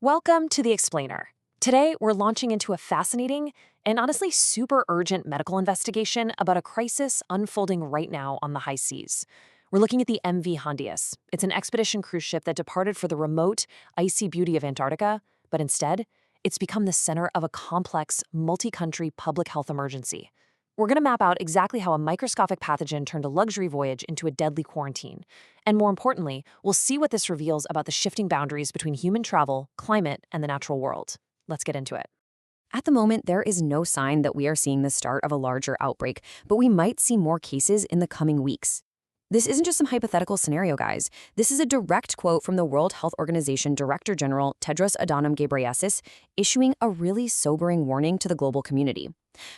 Welcome to The Explainer. Today, we're launching into a fascinating and honestly super urgent medical investigation about a crisis unfolding right now on the high seas. We're looking at the MV Hondius. It's an expedition cruise ship that departed for the remote, icy beauty of Antarctica, but instead, it's become the center of a complex, multi-country public health emergency. We're going to map out exactly how a microscopic pathogen turned a luxury voyage into a deadly quarantine. And more importantly, we'll see what this reveals about the shifting boundaries between human travel, climate, and the natural world. Let's get into it. At the moment, there is no sign that we are seeing the start of a larger outbreak, but we might see more cases in the coming weeks. This isn't just some hypothetical scenario, guys. This is a direct quote from the World Health Organization Director General Tedros Adhanom Ghebreyesus, issuing a really sobering warning to the global community.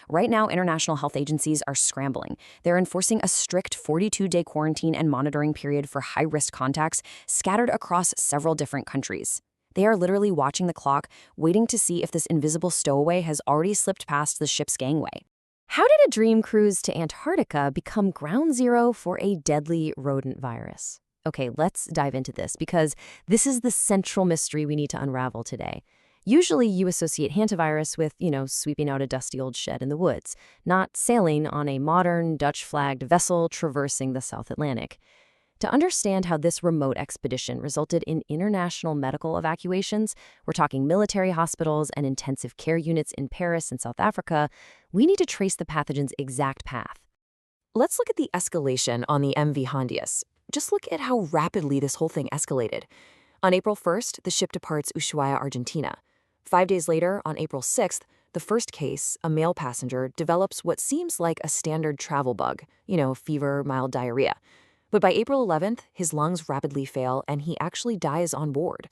Right now, international health agencies are scrambling. They're enforcing a strict 42-day quarantine and monitoring period for high-risk contacts scattered across several different countries. They are literally watching the clock, waiting to see if this invisible stowaway has already slipped past the ship's gangway. How did a dream cruise to Antarctica become ground zero for a deadly rodent virus? Okay, let's dive into this because this is the central mystery we need to unravel today. Usually you associate hantavirus with, sweeping out a dusty old shed in the woods, not sailing on a modern Dutch-flagged vessel traversing the South Atlantic. To understand how this remote expedition resulted in international medical evacuations, we're talking military hospitals and intensive care units in Paris and South Africa, we need to trace the pathogen's exact path. Let's look at the escalation on the MV Hondius. Just look at how rapidly this whole thing escalated. On April 1st, the ship departs Ushuaia, Argentina. 5 days later, on April 6th, the first case, a male passenger, develops what seems like a standard travel bug, fever, mild diarrhea. But by April 11th, his lungs rapidly fail and he actually dies on board.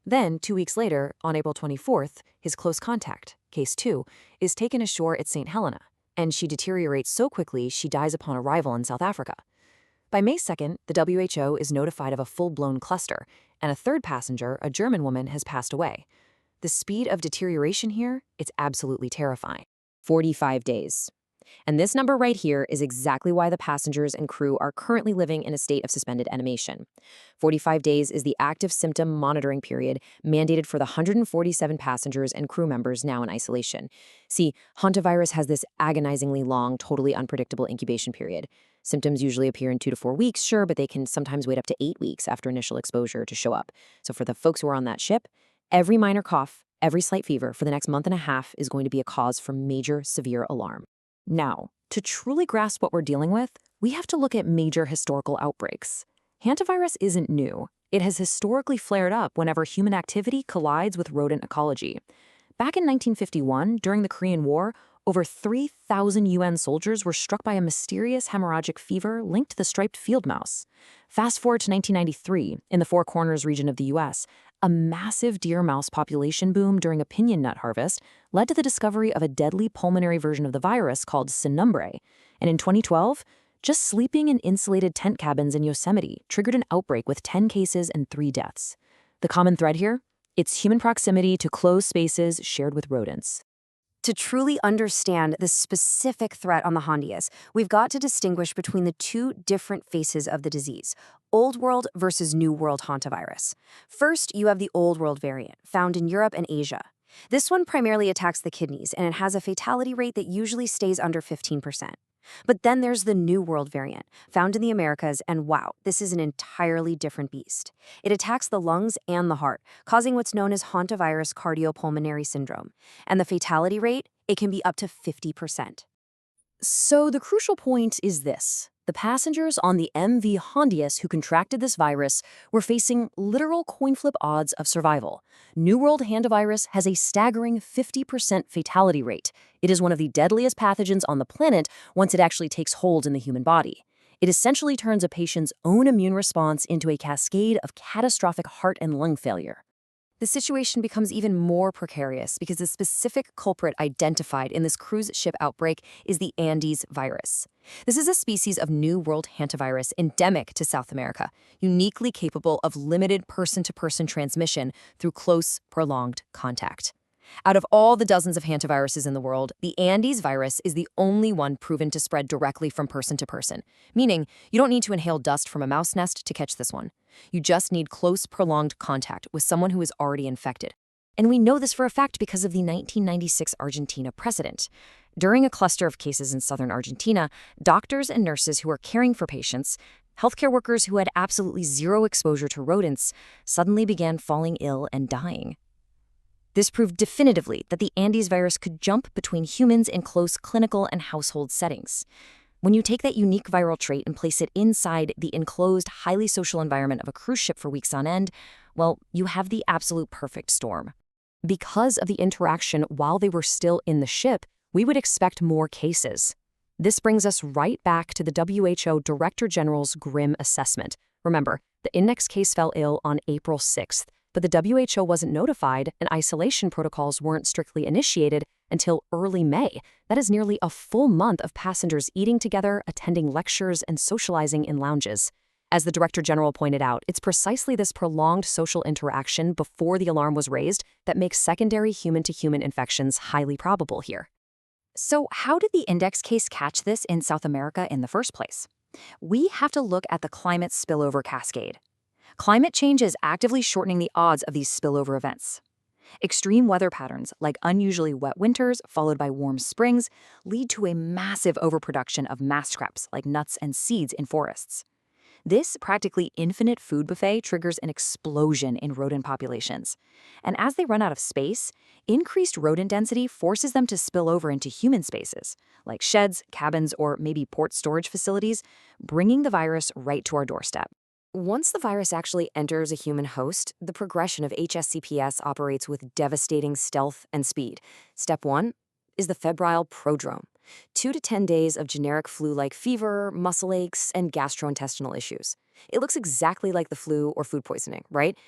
Then, 2 weeks later, on April 24th, his close contact, case 2, is taken ashore at St. Helena, and she deteriorates so quickly she dies upon arrival in South Africa. By May 2nd, the WHO is notified of a full-blown cluster, and a third passenger, a German woman, has passed away. The speed of deterioration here, it's absolutely terrifying. 45 days. And this number right here is exactly why the passengers and crew are currently living in a state of suspended animation. 45 days is the active symptom monitoring period mandated for the 147 passengers and crew members now in isolation. See, hantavirus has this agonizingly long, totally unpredictable incubation period. Symptoms usually appear in 2 to 4 weeks, sure, but they can sometimes wait up to 8 weeks after initial exposure to show up. So for the folks who are on that ship, every minor cough, every slight fever for the next month and a half is going to be a cause for major, severe alarm. Now, to truly grasp what we're dealing with, we have to look at major historical outbreaks. Hantavirus isn't new. It has historically flared up whenever human activity collides with rodent ecology. Back in 1951, during the Korean War, over 3,000 UN soldiers were struck by a mysterious hemorrhagic fever linked to the striped field mouse. Fast forward to 1993, in the Four Corners region of the US, a massive deer mouse population boom during a pinyon nut harvest led to the discovery of a deadly pulmonary version of the virus called Sinumbre. And in 2012, just sleeping in insulated tent cabins in Yosemite triggered an outbreak with 10 cases and 3 deaths. The common thread here? It's human proximity to closed spaces shared with rodents. To truly understand the specific threat on the Hondius, we've got to distinguish between the two different faces of the disease, Old World versus New World hantavirus. First, you have the Old World variant, found in Europe and Asia. This one primarily attacks the kidneys, and it has a fatality rate that usually stays under 15%. But then there's the New World variant, found in the Americas, and wow, this is an entirely different beast. It attacks the lungs and the heart, causing what's known as Hantavirus Cardiopulmonary Syndrome. And the fatality rate, it can be up to 50%. So the crucial point is this. The passengers on the MV Hondius who contracted this virus were facing literal coin flip odds of survival. New World hantavirus has a staggering 50% fatality rate. It is one of the deadliest pathogens on the planet once it actually takes hold in the human body. It essentially turns a patient's own immune response into a cascade of catastrophic heart and lung failure. The situation becomes even more precarious because the specific culprit identified in this cruise ship outbreak is the Andes virus. This is a species of New World hantavirus endemic to South America, uniquely capable of limited person-to-person transmission through close, prolonged contact. Out of all the dozens of hantaviruses in the world, the Andes virus is the only one proven to spread directly from person to person, meaning you don't need to inhale dust from a mouse nest to catch this one. You just need close, prolonged contact with someone who is already infected. And we know this for a fact because of the 1996 Argentina precedent. During a cluster of cases in southern Argentina, doctors and nurses who were caring for patients, healthcare workers who had absolutely zero exposure to rodents, suddenly began falling ill and dying. This proved definitively that the Andes virus could jump between humans in close clinical and household settings. When you take that unique viral trait and place it inside the enclosed, highly social environment of a cruise ship for weeks on end, well, you have the absolute perfect storm. Because of the interaction while they were still in the ship, we would expect more cases. This brings us right back to the WHO Director General's grim assessment. Remember, the index case fell ill on April 6th, but the WHO wasn't notified and isolation protocols weren't strictly initiated until early May. That is nearly a full month of passengers eating together, attending lectures, and socializing in lounges. As the Director General pointed out, it's precisely this prolonged social interaction before the alarm was raised that makes secondary human-to-human infections highly probable here. So how did the index case catch this in South America in the first place? We have to look at the climate spillover cascade. Climate change is actively shortening the odds of these spillover events. Extreme weather patterns, like unusually wet winters followed by warm springs, lead to a massive overproduction of mass scraps like nuts and seeds in forests. This practically infinite food buffet triggers an explosion in rodent populations. And as they run out of space, increased rodent density forces them to spill over into human spaces, like sheds, cabins, or maybe port storage facilities, bringing the virus right to our doorstep. Once the virus actually enters a human host, the progression of HSCPS operates with devastating stealth and speed. Step 1 is the febrile prodrome. 2 to 10 days of generic flu-like fever, muscle aches, and gastrointestinal issues. It looks exactly like the flu or food poisoning, right?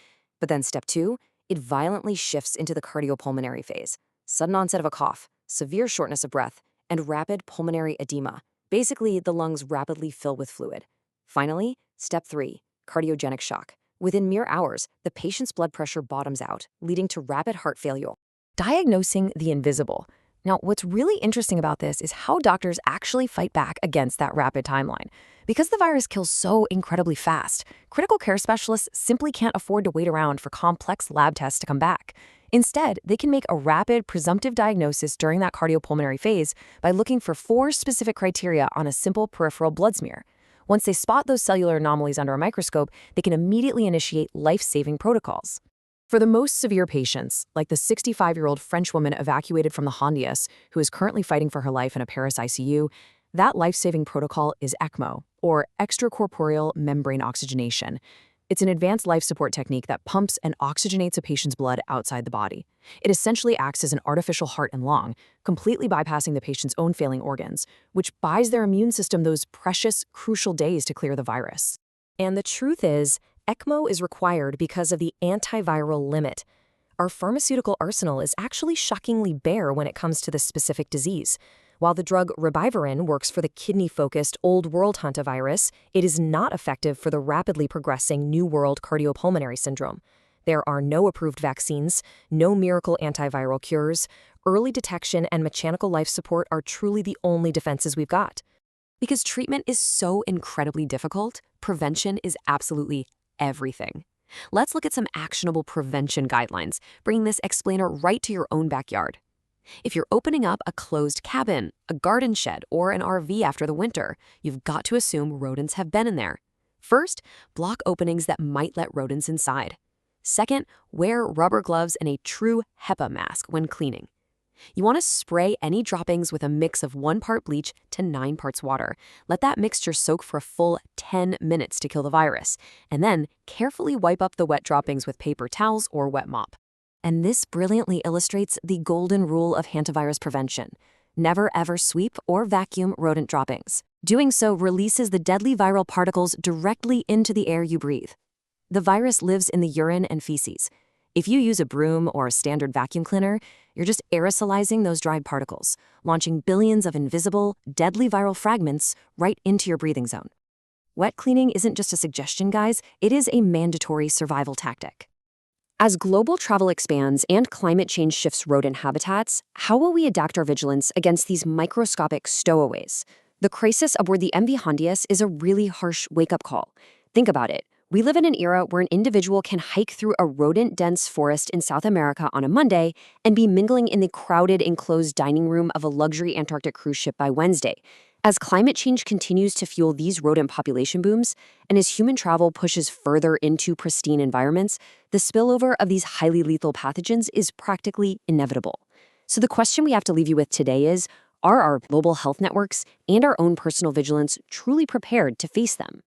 But then step 2, it violently shifts into the cardiopulmonary phase. Sudden onset of a cough, severe shortness of breath, and rapid pulmonary edema. Basically, the lungs rapidly fill with fluid. Finally, step 3, cardiogenic shock. Within mere hours, the patient's blood pressure bottoms out, leading to rapid heart failure. Diagnosing the invisible. Now, what's really interesting about this is how doctors actually fight back against that rapid timeline. Because the virus kills so incredibly fast, critical care specialists simply can't afford to wait around for complex lab tests to come back. Instead, they can make a rapid, presumptive diagnosis during that cardiopulmonary phase by looking for 4 specific criteria on a simple peripheral blood smear. Once they spot those cellular anomalies under a microscope, they can immediately initiate life-saving protocols. For the most severe patients, like the 65-year-old French woman evacuated from the Hondius, who is currently fighting for her life in a Paris ICU, that life-saving protocol is ECMO, or extracorporeal membrane oxygenation. It's an advanced life support technique that pumps and oxygenates a patient's blood outside the body. It essentially acts as an artificial heart and lung, completely bypassing the patient's own failing organs, which buys their immune system those precious, crucial days to clear the virus. And the truth is, ECMO is required because of the antiviral limit. Our pharmaceutical arsenal is actually shockingly bare when it comes to this specific disease. While the drug ribavirin works for the kidney-focused Old World hantavirus, it is not effective for the rapidly progressing New World cardiopulmonary syndrome. There are no approved vaccines, no miracle antiviral cures. Early detection and mechanical life support are truly the only defenses we've got. Because treatment is so incredibly difficult, prevention is absolutely everything. Let's look at some actionable prevention guidelines, bringing this explainer right to your own backyard. If you're opening up a closed cabin, a garden shed, or an RV after the winter, you've got to assume rodents have been in there. First, block openings that might let rodents inside. Second, wear rubber gloves and a true HEPA mask when cleaning. You want to spray any droppings with a mix of 1 part bleach to 9 parts water. Let that mixture soak for a full 10 minutes to kill the virus, and then carefully wipe up the wet droppings with paper towels or wet mop. And this brilliantly illustrates the golden rule of hantavirus prevention. Never ever sweep or vacuum rodent droppings. Doing so releases the deadly viral particles directly into the air you breathe. The virus lives in the urine and feces. If you use a broom or a standard vacuum cleaner, you're just aerosolizing those dried particles, launching billions of invisible, deadly viral fragments right into your breathing zone. Wet cleaning isn't just a suggestion, guys, it is a mandatory survival tactic. As global travel expands and climate change shifts rodent habitats, how will we adapt our vigilance against these microscopic stowaways? The crisis aboard the MV Hondius is a really harsh wake-up call. Think about it. We live in an era where an individual can hike through a rodent-dense forest in South America on a Monday and be mingling in the crowded, enclosed dining room of a luxury Antarctic cruise ship by Wednesday. As climate change continues to fuel these rodent population booms, and as human travel pushes further into pristine environments, the spillover of these highly lethal pathogens is practically inevitable. So the question we have to leave you with today is, are our global health networks and our own personal vigilance truly prepared to face them?